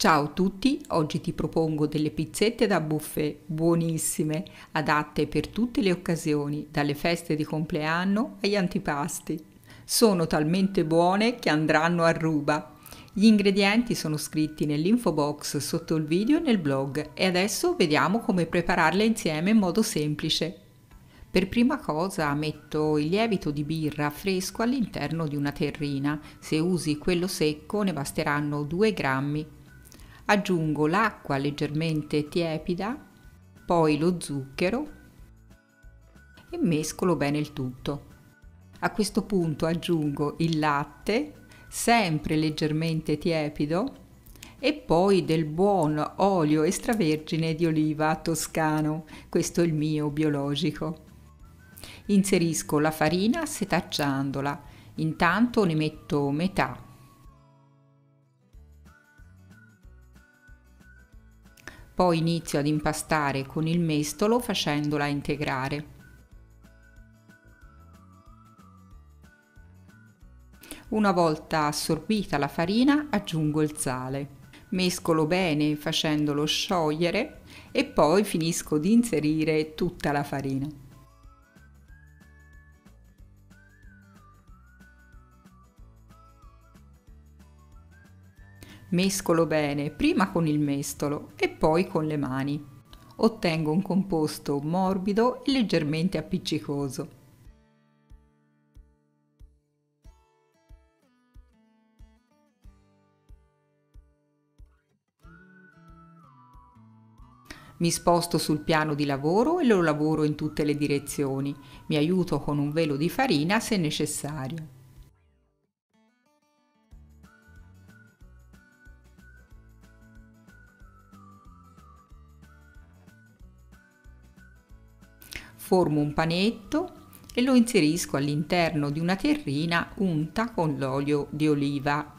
Ciao a tutti, oggi ti propongo delle pizzette da buffet buonissime, adatte per tutte le occasioni, dalle feste di compleanno agli antipasti. Sono talmente buone che andranno a ruba. Gli ingredienti sono scritti nell'info box sotto il video e nel blog e adesso vediamo come prepararle insieme in modo semplice. Per prima cosa metto il lievito di birra fresco all'interno di una terrina, se usi quello secco ne basteranno 2 grammi. Aggiungo l'acqua leggermente tiepida, poi lo zucchero e mescolo bene il tutto. A questo punto aggiungo il latte, sempre leggermente tiepido, e poi del buon olio extravergine di oliva toscano, questo è il mio biologico. Inserisco la farina setacciandola, intanto ne metto metà. Poi inizio ad impastare con il mestolo facendola integrare. Una volta assorbita la farina aggiungo il sale. Mescolo bene facendolo sciogliere e poi finisco di inserire tutta la farina. Mescolo bene prima con il mestolo e poi con le mani. Ottengo un composto morbido e leggermente appiccicoso. Mi sposto sul piano di lavoro e lo lavoro in tutte le direzioni. Mi aiuto con un velo di farina se necessario. Formo un panetto e lo inserisco all'interno di una terrina unta con l'olio di oliva.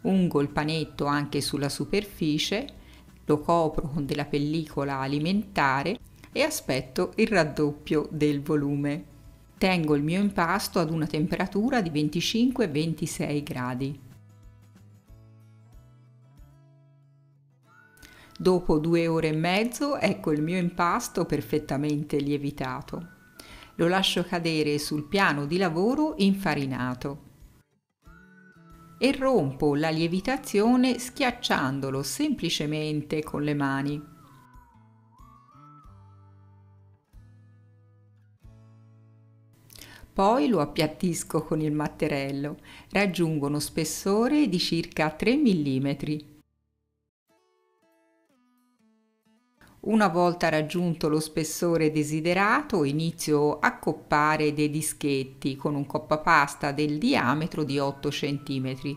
Ungo il panetto anche sulla superficie, lo copro con della pellicola alimentare e aspetto il raddoppio del volume. Tengo il mio impasto ad una temperatura di 25-26 gradi. Dopo 2 ore e mezzo ecco il mio impasto perfettamente lievitato. Lo lascio cadere sul piano di lavoro infarinato e rompo la lievitazione schiacciandolo semplicemente con le mani. Poi lo appiattisco con il matterello, raggiungo uno spessore di circa 3 mm. Una volta raggiunto lo spessore desiderato inizio a coppare dei dischetti con un coppapasta del diametro di 8 cm.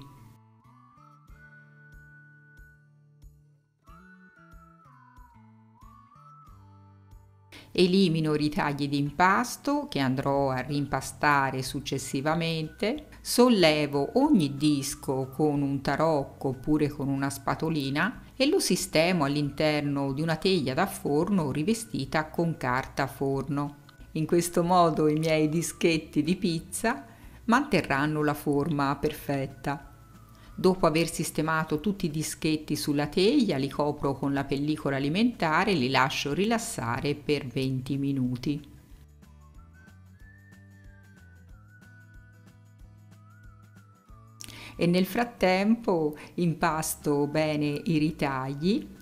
Elimino i ritagli di impasto che andrò a rimpastare successivamente, sollevo ogni disco con un tarocco oppure con una spatolina e lo sistemo all'interno di una teglia da forno rivestita con carta forno. In questo modo i miei dischetti di pizza manterranno la forma perfetta. Dopo aver sistemato tutti i dischetti sulla teglia, li copro con la pellicola alimentare e li lascio rilassare per 20 minuti. E nel frattempo impasto bene i ritagli,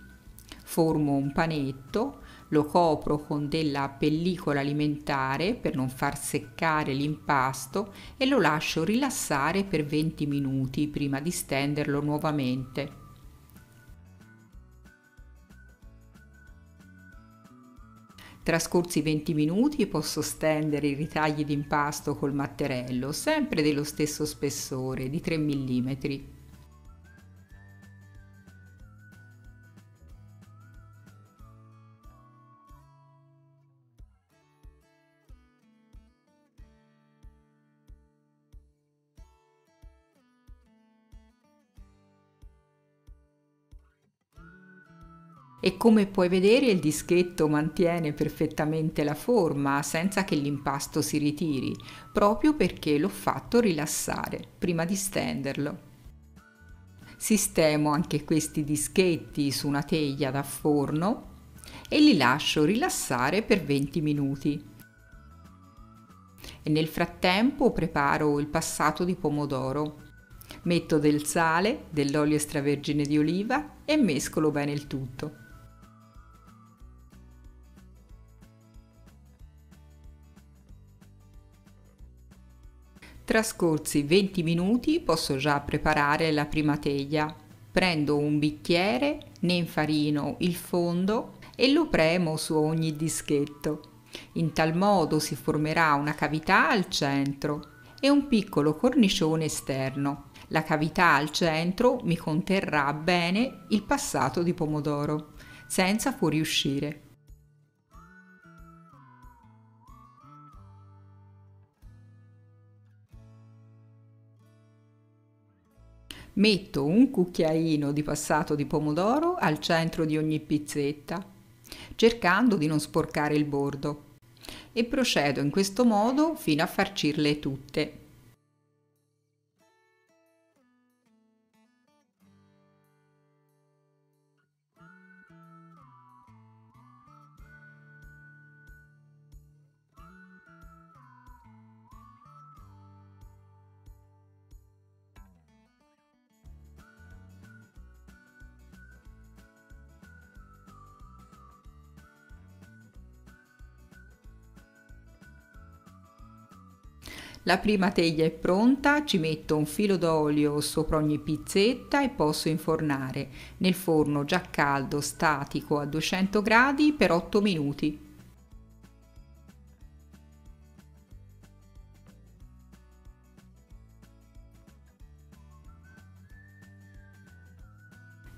formo un panetto, lo copro con della pellicola alimentare per non far seccare l'impasto e lo lascio rilassare per 20 minuti prima di stenderlo nuovamente. Trascorsi 20 minuti posso stendere i ritagli di impasto col matterello, sempre dello stesso spessore, di 3 mm. E come puoi vedere il dischetto mantiene perfettamente la forma senza che l'impasto si ritiri, proprio perché l'ho fatto rilassare prima di stenderlo. Sistemo anche questi dischetti su una teglia da forno e li lascio rilassare per 20 minuti. E nel frattempo preparo il passato di pomodoro. Metto del sale, dell'olio extravergine di oliva e mescolo bene il tutto. Trascorsi 20 minuti posso già preparare la prima teglia. Prendo un bicchiere, ne infarino il fondo e lo premo su ogni dischetto. In tal modo si formerà una cavità al centro e un piccolo cornicione esterno. La cavità al centro mi conterrà bene il passato di pomodoro, senza fuoriuscire. Metto un cucchiaino di passato di pomodoro al centro di ogni pizzetta, cercando di non sporcare il bordo, e procedo in questo modo fino a farcirle tutte. La prima teglia è pronta, ci metto un filo d'olio sopra ogni pizzetta e posso infornare nel forno già caldo statico a 200 gradi per 8 minuti.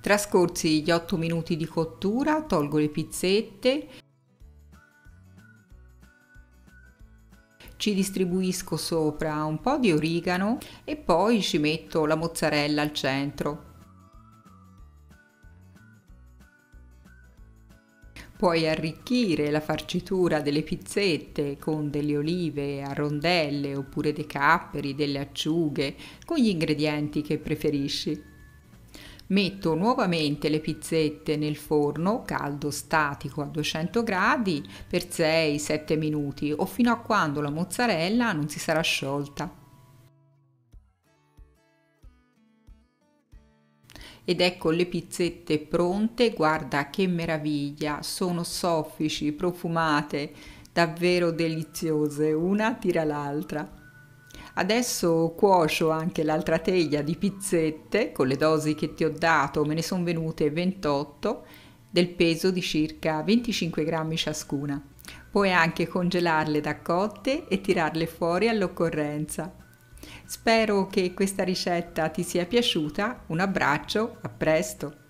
Trascorsi gli 8 minuti di cottura, tolgo le pizzette. Ci distribuisco sopra un po' di origano e poi ci metto la mozzarella al centro. Puoi arricchire la farcitura delle pizzette con delle olive a rondelle oppure dei capperi, delle acciughe, con gli ingredienti che preferisci. Metto nuovamente le pizzette nel forno caldo statico a 200 gradi per 6-7 minuti o fino a quando la mozzarella non si sarà sciolta. Ed ecco le pizzette pronte, guarda che meraviglia, sono soffici, profumate, davvero deliziose, una tira l'altra. Adesso cuocio anche l'altra teglia di pizzette, con le dosi che ti ho dato me ne sono venute 28, del peso di circa 25 grammi ciascuna. Puoi anche congelarle da cotte e tirarle fuori all'occorrenza. Spero che questa ricetta ti sia piaciuta, un abbraccio, a presto!